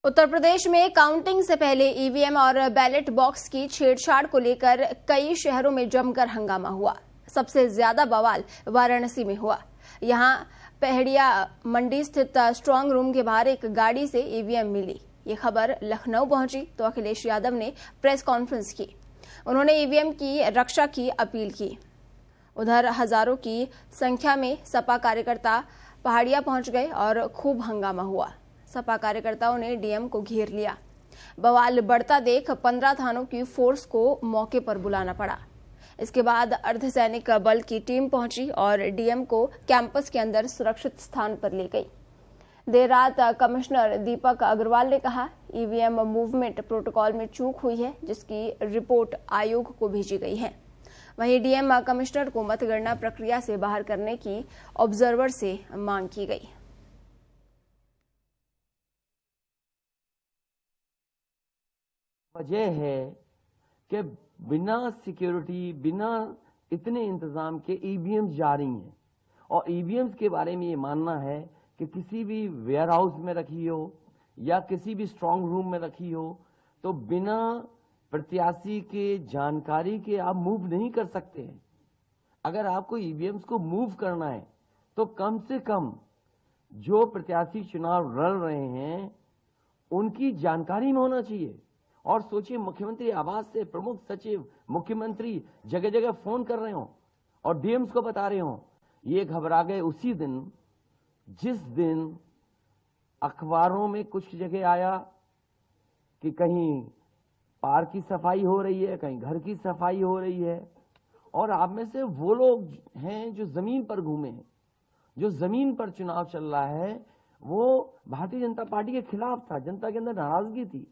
उत्तर प्रदेश में काउंटिंग से पहले ईवीएम और बैलेट बॉक्स की छेड़छाड़ को लेकर कई शहरों में जमकर हंगामा हुआ। सबसे ज्यादा बवाल वाराणसी में हुआ। यहां पहड़िया मंडी स्थित स्ट्रांग रूम के बाहर एक गाड़ी से ईवीएम मिली। ये खबर लखनऊ पहुंची तो अखिलेश यादव ने प्रेस कॉन्फ्रेंस की। उन्होंने ईवीएम की रक्षा की अपील की। उधर हजारों की संख्या में सपा कार्यकर्ता पहाड़िया पहुंच गए और खूब हंगामा हुआ। सपा कार्यकर्ताओं ने डीएम को घेर लिया। बवाल बढ़ता देख 15 थानों की फोर्स को मौके पर बुलाना पड़ा। इसके बाद अर्धसैनिक बल की टीम पहुंची और डीएम को कैंपस के अंदर सुरक्षित स्थान पर ले गई। देर रात कमिश्नर दीपक अग्रवाल ने कहा, ईवीएम मूवमेंट प्रोटोकॉल में चूक हुई है, जिसकी रिपोर्ट आयोग को भेजी गई है। वहीं डीएम कमिश्नर को मतगणना प्रक्रिया से बाहर करने की ऑब्जर्वर से मांग की गई। वजह है कि बिना सिक्योरिटी, बिना इतने इंतजाम के ईवीएम्स जा रही हैं और ईवीएम्स के बारे में ये मानना है कि किसी भी वेयर हाउस में रखी हो या किसी भी स्ट्रांग रूम में रखी हो तो बिना प्रत्याशी के जानकारी के आप मूव नहीं कर सकते हैं। अगर आपको ईवीएम्स को मूव करना है तो कम से कम जो प्रत्याशी चुनाव लड़ रहे हैं उनकी जानकारी में होना चाहिए। और सोचिए, मुख्यमंत्री आवास से प्रमुख सचिव, मुख्यमंत्री जगह जगह फोन कर रहे हो और डीएम्स को बता रहे हो। ये घबरा गए उसी दिन जिस दिन अखबारों में कुछ जगह आया कि कहीं पार्क की सफाई हो रही है, कहीं घर की सफाई हो रही है। और आप में से वो लोग हैं जो जमीन पर घूमे हैं, जो जमीन पर चुनाव चल रहा है, वो भारतीय जनता पार्टी के खिलाफ था। जनता के अंदर नाराजगी थी।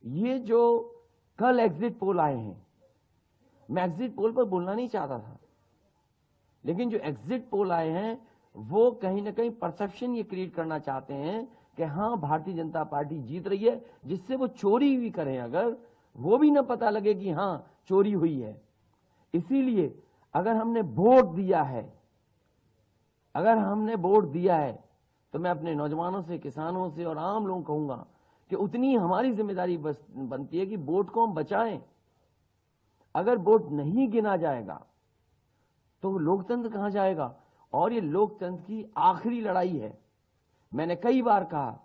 ये जो कल एग्जिट पोल आए हैं, मैं एग्जिट पोल पर बोलना नहीं चाहता था, लेकिन जो एग्जिट पोल आए हैं वो कहीं ना कहीं परसेप्शन ये क्रिएट करना चाहते हैं कि हाँ, भारतीय जनता पार्टी जीत रही है, जिससे वो चोरी भी करें अगर, वो भी ना पता लगे कि हाँ चोरी हुई है। इसीलिए अगर हमने वोट दिया है तो मैं अपने नौजवानों से, किसानों से और आम लोगों को कहूंगा कि उतनी हमारी जिम्मेदारी बनती है कि वोट को हम बचाएं। अगर वोट नहीं गिना जाएगा तो लोकतंत्र कहां जाएगा? और ये लोकतंत्र की आखिरी लड़ाई है। मैंने कई बार कहा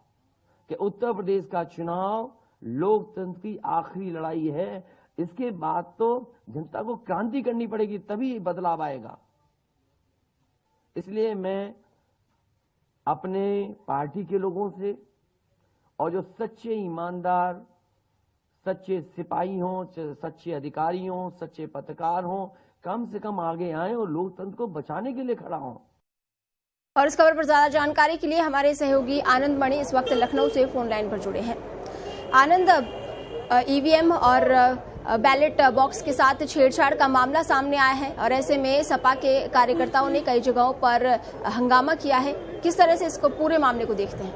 कि उत्तर प्रदेश का चुनाव लोकतंत्र की आखिरी लड़ाई है। इसके बाद तो जनता को क्रांति करनी पड़ेगी, तभी बदलाव आएगा। इसलिए मैं अपने पार्टी के लोगों से और जो सच्चे ईमानदार, सच्चे सिपाही हों, सच्चे अधिकारी हों, सच्चे पत्रकार हों, कम से कम आगे आएं और लोकतंत्र को बचाने के लिए खड़ा हों। और इस खबर पर ज्यादा जानकारी के लिए हमारे सहयोगी आनंद मणि इस वक्त लखनऊ से फोन लाइन पर जुड़े हैं। आनंद, ईवीएम और बैलेट बॉक्स के साथ छेड़छाड़ का मामला सामने आया है और ऐसे में सपा के कार्यकर्ताओं ने कई जगहों पर हंगामा किया है। किस तरह से इसको पूरे मामले को देखते हैं?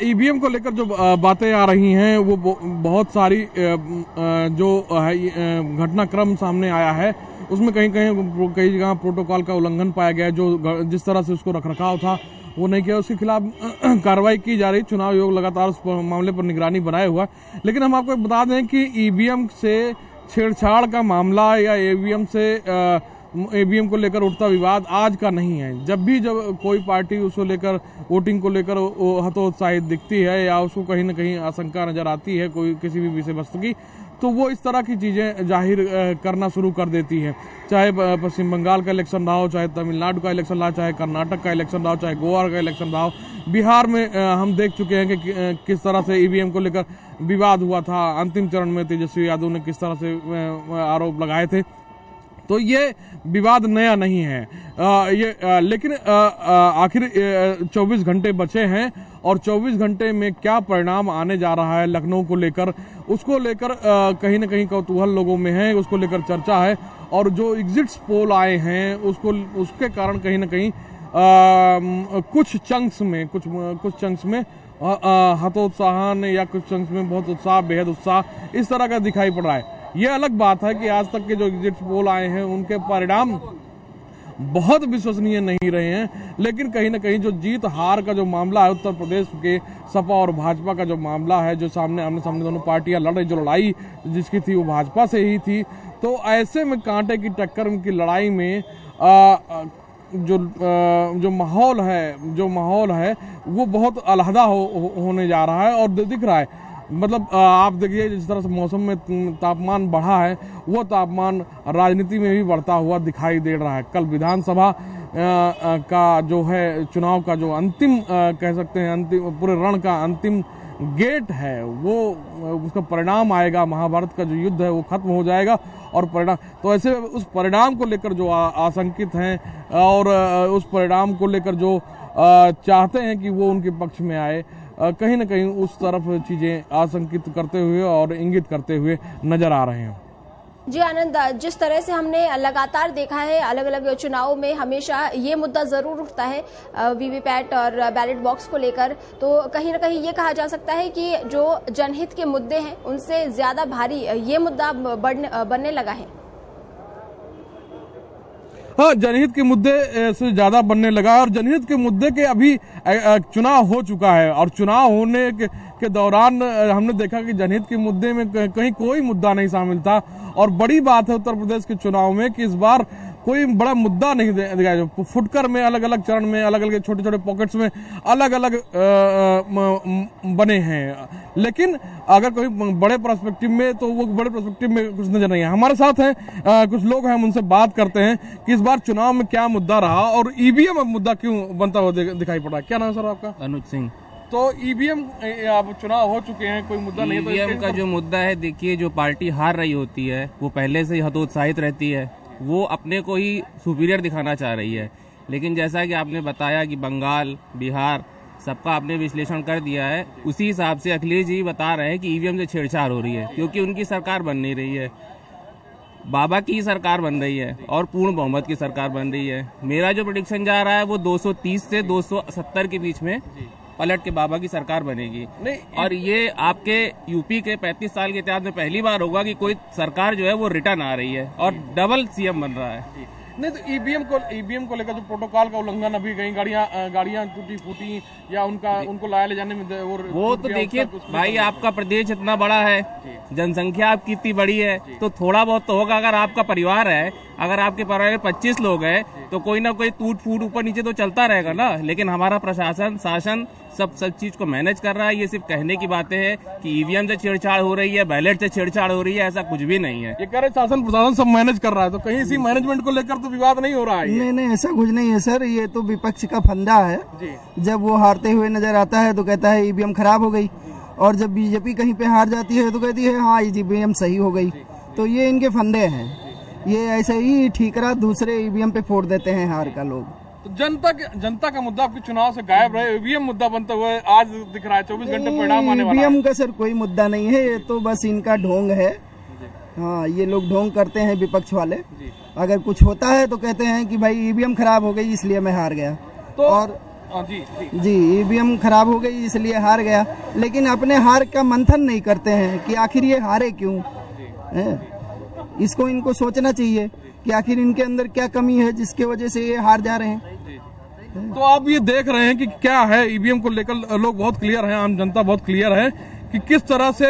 ईवीएम को लेकर जो बातें आ रही हैं वो बहुत सारी जो घटनाक्रम सामने आया है उसमें कई जगह प्रोटोकॉल का उल्लंघन पाया गया। जो जिस तरह से उसको रखरखाव था वो नहीं किया, उसके खिलाफ कार्रवाई की जा रही। चुनाव आयोग लगातार उस मामले पर निगरानी बनाए हुआ। लेकिन हम आपको बता दें कि ईवीएम से छेड़छाड़ का मामला या ईवीएम को लेकर उठता विवाद आज का नहीं है। जब कोई पार्टी उसको लेकर, वोटिंग को लेकर हतोत्साहित दिखती है या उसको कहीं न कहीं आशंका नजर आती है कोई किसी भी विषय वस्तु की, तो वो इस तरह की चीजें जाहिर करना शुरू कर देती है। चाहे पश्चिम बंगाल का इलेक्शन रहा हो, चाहे तमिलनाडु का इलेक्शन रहा, चाहे कर्नाटक का इलेक्शन रहा हो, चाहे गोवा का इलेक्शन रहा हो। बिहार में हम देख चुके हैं कि किस तरह से ईवीएम को लेकर विवाद हुआ था। अंतिम चरण में तेजस्वी यादव ने किस तरह से आरोप लगाए थे। तो ये विवाद नया नहीं है। लेकिन आखिर 24 घंटे बचे हैं और 24 घंटे में क्या परिणाम आने जा रहा है लखनऊ को लेकर, उसको लेकर कहीं न कहीं कौतूहल लोगों में है, उसको लेकर चर्चा है। और जो एग्जिट्स पोल आए हैं उसके कारण कहीं न कहीं कुछ चंक्स में हतोत्साहन या कुछ चंक्स में बहुत उत्साह, बेहद उत्साह इस तरह का दिखाई पड़ रहा है। ये अलग बात है कि आज तक के जो एग्जिट पोल आए हैं उनके परिणाम बहुत विश्वसनीय नहीं रहे हैं। लेकिन कहीं ना कहीं जो जीत हार का जो मामला है उत्तर प्रदेश के सपा और भाजपा का जो मामला है, जो आमने सामने दोनों पार्टियां लड़ रही, जो लड़ाई जिसकी थी वो भाजपा से ही थी। तो ऐसे में कांटे की टक्कर की लड़ाई में जो माहौल है वो बहुत अलहदा होने जा रहा है और दिख रहा है। मतलब आप देखिए जिस तरह से मौसम में तापमान बढ़ा है वो तापमान राजनीति में भी बढ़ता हुआ दिखाई दे रहा है। कल विधानसभा का जो है चुनाव का जो अंतिम कह सकते हैं अंतिम पूरे रण का अंतिम गेट है वो उसका परिणाम आएगा। महाभारत का जो युद्ध है वो खत्म हो जाएगा और परिणाम तो ऐसे उस परिणाम को लेकर जो आशंकित हैं और उस परिणाम को लेकर जो चाहते हैं कि वो उनके पक्ष में आए, कहीं ना कहीं उस तरफ चीजें आशंकित करते हुए और इंगित करते हुए नजर आ रहे हैं। जी आनंद, जिस तरह से हमने लगातार देखा है अलग अलग चुनाव में हमेशा ये मुद्दा जरूर उठता है वीवीपैट और बैलेट बॉक्स को लेकर, तो कहीं ना कहीं ये कहा जा सकता है कि जो जनहित के मुद्दे हैं उनसे ज्यादा भारी ये मुद्दा बनने लगा है। हाँ, जनहित के मुद्दे से ज्यादा बनने लगा और जनहित के मुद्दे के अभी चुनाव हो चुका है और चुनाव होने के दौरान हमने देखा कि जनहित के मुद्दे में कहीं कोई मुद्दा नहीं शामिल था। और बड़ी बात है उत्तर प्रदेश के चुनाव में कि इस बार कोई बड़ा मुद्दा नहीं दिखाया। फुटकर में अलग अलग चरण में अलग अलग छोटे छोटे पॉकेट्स में अलग अलग बने हैं, लेकिन अगर कोई बड़े पर्सपेक्टिव में तो वो बड़े पर्सपेक्टिव में कुछ नजर नहीं है। हमारे साथ हैं कुछ लोग हैं, हम उनसे बात करते हैं कि इस बार चुनाव में क्या मुद्दा रहा और ईवीएम मुद्दा क्यों बनता हुआ दिखाई पड़ा। क्या नाम है सर आपका? अनुज सिंह। तो ईवीएम अब चुनाव हो चुके हैं, कोई मुद्दा नहीं। ईवीएम का जो मुद्दा है, देखिए जो पार्टी हार रही होती है वो पहले से ही हतोत्साहित रहती है, वो अपने को ही सुपीरियर दिखाना चाह रही है। लेकिन जैसा कि आपने बताया कि बंगाल, बिहार सबका आपने विश्लेषण कर दिया है, उसी हिसाब से अखिलेश जी बता रहे हैं कि ईवीएम से छेड़छाड़ हो रही है क्योंकि उनकी सरकार बन नहीं रही है, बाबा की सरकार बन रही है और पूर्ण बहुमत की सरकार बन रही है। मेरा जो प्रेडिक्शन जा रहा है वो 230 से 270 के बीच में पलट के बाबा की सरकार बनेगी। और ये आपके यूपी के 35 साल के इतिहास में पहली बार होगा कि कोई सरकार जो है वो रिटर्न आ रही है और डबल सीएम बन रहा है। नहीं तो ईवीएम को लेकर जो प्रोटोकॉल का उल्लंघन अभी कहीं गाड़ियां टूटी फूटी या उनको लाया ले जाने में वो तो देखिए भाई, आपका प्रदेश इतना बड़ा है, जनसंख्या आपकी इतनी बड़ी है, तो थोड़ा बहुत तो होगा। अगर आपका परिवार है, अगर आपके परिवार में 25 लोग हैं तो कोई ना कोई टूट फूट ऊपर नीचे तो चलता रहेगा ना। लेकिन हमारा प्रशासन शासन सब चीज को मैनेज कर रहा है। ये सिर्फ कहने की बातें हैं कि ईवीएम से छेड़छाड़ हो रही है, बैलेट से छेड़छाड़ हो रही है, ऐसा कुछ भी नहीं है। ये कह रहे शासन प्रशासन सब मैनेज कर रहा है, तो कहीं इसी मैनेजमेंट को लेकर तो विवाद नहीं हो रहा है? नहीं, ऐसा कुछ नहीं है सर, ये तो विपक्ष का फंदा है। जब वो हारते हुए नजर आता है तो कहता है ईवीएम खराब हो गई, और जब बीजेपी कहीं पे हार जाती है तो कहती है हाँ ईवीएम सही हो गई। तो ये इनके फंदे हैं, ये ऐसे ही ठीकरा दूसरे ईवीएम पे फोड़ देते हैं हार का लोग। तो जनता का मुद्दा आपके चुनाव से गायब रहे, ईवीएम मुद्दा बनता हुआ आज दिख रहा है। 24 घंटे परिणाम आने वाला है। ईवीएम का सर कोई मुद्दा नहीं है, ये तो बस इनका ढोंग है। हाँ, ये लोग ढोंग करते हैं विपक्ष वाले। अगर कुछ होता है तो कहते हैं कि भाई ईवीएम खराब हो गई इसलिए मैं हार गया, तो और जी ईवीएम खराब हो गई इसलिए हार गया, लेकिन अपने हार का मंथन नहीं करते हैं कि आखिर ये हारे क्यों है। इसको इनको सोचना चाहिए कि आखिर इनके अंदर क्या कमी है जिसके वजह से ये हार जा रहे हैं। तो आप ये देख रहे हैं कि क्या है ईवीएम को लेकर लोग बहुत क्लियर हैं, आम जनता बहुत क्लियर है कि किस तरह से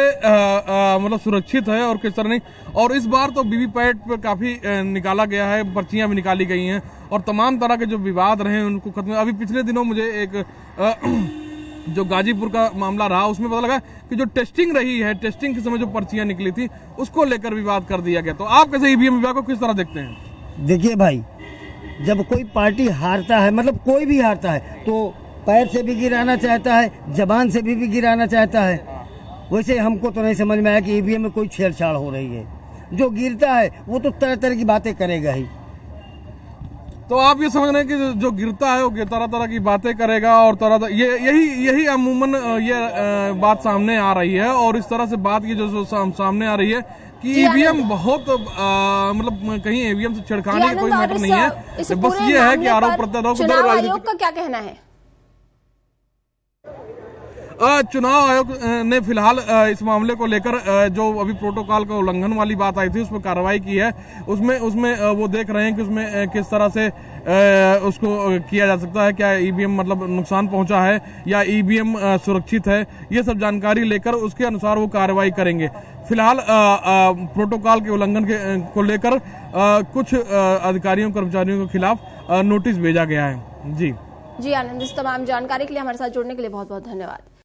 मतलब सुरक्षित है और किस तरह नहीं। और इस बार तो वीवीपैट पर काफी निकाला गया है, पर्चियां भी निकाली गई हैं और तमाम तरह के जो विवाद रहे हैं उनको खत्म। अभी पिछले दिनों मुझे एक जो गाजीपुर का मामला रहा उसमें पता लगा कि जो टेस्टिंग रही है, टेस्टिंग के समय जो पर्चियां निकली थी उसको लेकर विवाद कर दिया गया। तो आप कैसे ईवीएम विभाग को किस तरह देखते हैं? देखिए भाई, जब कोई पार्टी हारता है, मतलब कोई भी हारता है, तो पैर से भी गिराना चाहता है, जबान से भी गिराना चाहता है। वैसे हमको तो नहीं समझ में आया कि ईवीएम में कोई छेड़छाड़ हो रही है। जो गिरता है वो तो तरह तरह की बातें करेगा ही। तो आप ये समझ रहे हैं कि जो गिरता है वो तरह तरह की बातें करेगा और यही अमूमन ये बात सामने आ रही है। और इस तरह से बात की जो सामने आ रही है कि ईवीएम बहुत मतलब कहीं ईवीएम से छिड़काने का कोई मैटर नहीं है, बस ये है कि आरोप प्रत्यारोप आयोग का क्या कहना है? चुनाव आयोग ने फिलहाल इस मामले को लेकर जो अभी प्रोटोकॉल का उल्लंघन वाली बात आई थी उसमें कार्रवाई की है। उसमें वो देख रहे हैं कि उसमें किस तरह से उसको किया जा सकता है, क्या ईवीएम मतलब नुकसान पहुंचा है या ईवीएम सुरक्षित है, ये सब जानकारी लेकर उसके अनुसार वो कार्रवाई करेंगे। फिलहाल प्रोटोकॉल के उल्लंघन को लेकर कुछ अधिकारियों कर्मचारियों के खिलाफ नोटिस भेजा गया है। जी आनंद, इस तमाम जानकारी के लिए हमारे साथ जुड़ने के लिए बहुत बहुत धन्यवाद।